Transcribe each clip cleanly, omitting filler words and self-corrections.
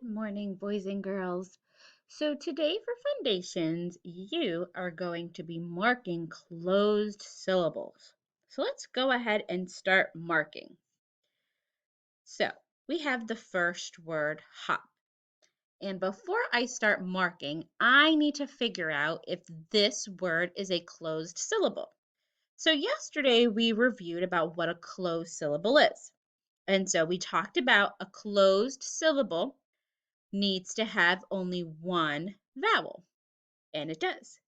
Good morning, boys and girls. So today for Fundations, you are going to be marking closed syllables. So let's go ahead and start marking. So we have the first word, hop. And before I start marking, I need to figure out if this word is a closed syllable. So yesterday we reviewed about what a closed syllable is. And so we talked about a closed syllable needs to have only one vowel, and it does.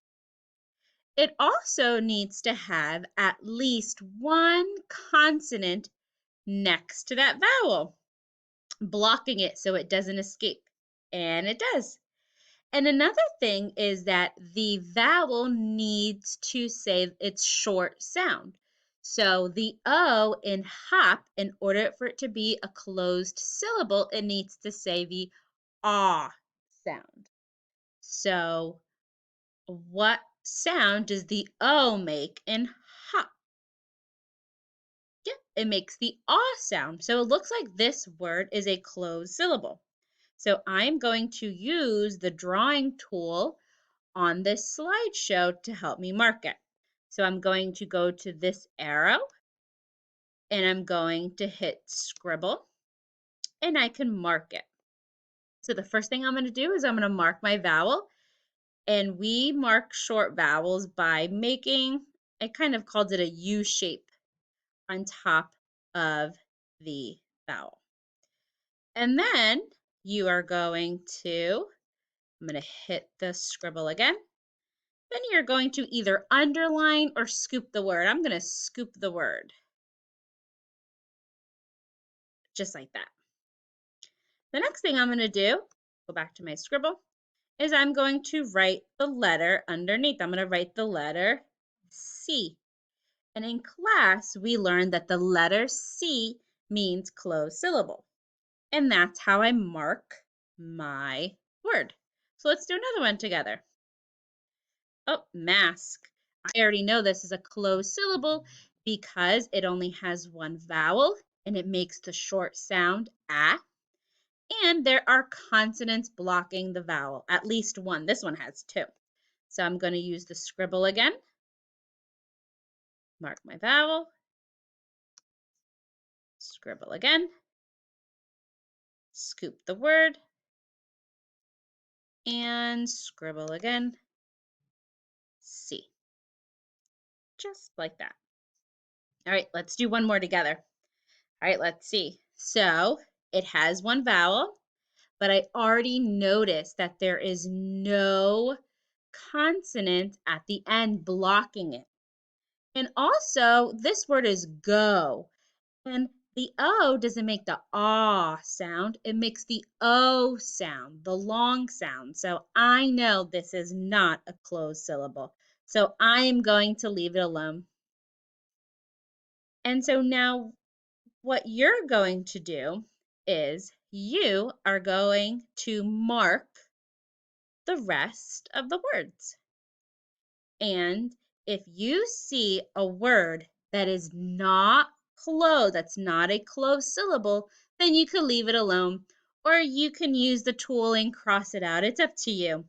It also needs to have at least one consonant next to that vowel, blocking it so it doesn't escape, and it does. And another thing is that the vowel needs to say its short sound. So the O in hop, in order for it to be a closed syllable, it needs to say the ah sound. So what sound does the O make in hop? Yeah, it makes the ah sound. So it looks like this word is a closed syllable. So I'm going to use the drawing tool on this slideshow to help me mark it. So I'm going to go to this arrow and I'm going to hit scribble and I can mark it. So the first thing I'm going to do is I'm going to mark my vowel. And we mark short vowels by making, I kind of called it a U shape on top of the vowel. And then you are going to, I'm going to hit the scribble again. Then you're going to either underline or scoop the word. I'm going to scoop the word, just like that. The next thing I'm going to do, go back to my scribble, is I'm going to write the letter underneath. I'm going to write the letter C. And in class, we learned that the letter C means closed syllable. And that's how I mark my word. So let's do another one together. Oh, mask. I already know this is a closed syllable because it only has one vowel and it makes the short sound ah. And there are consonants blocking the vowel, at least one. This one has two. So I'm going to use the scribble again. Mark my vowel. Scribble again. Scoop the word. And scribble again. C. Just like that. All right, let's do one more together. All right, let's see. So it has one vowel, but I already noticed that there is no consonant at the end blocking it. And also, this word is go. And the O doesn't make the ah sound, it makes the O sound, the long sound. So I know this is not a closed syllable. So I am going to leave it alone. And so now what you're going to do is you are going to mark the rest of the words. And if you see a word that is not closed, that's not a closed syllable, then you can leave it alone. Or you can use the tool and cross it out. It's up to you.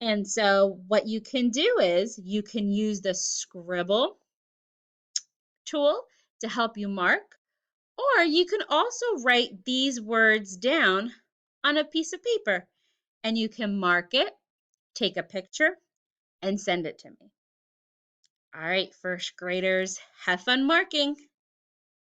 And so what you can do is you can use the scribble tool to help you mark. Or you can also write these words down on a piece of paper. And you can mark it, take a picture, and send it to me. All right, first graders, have fun marking.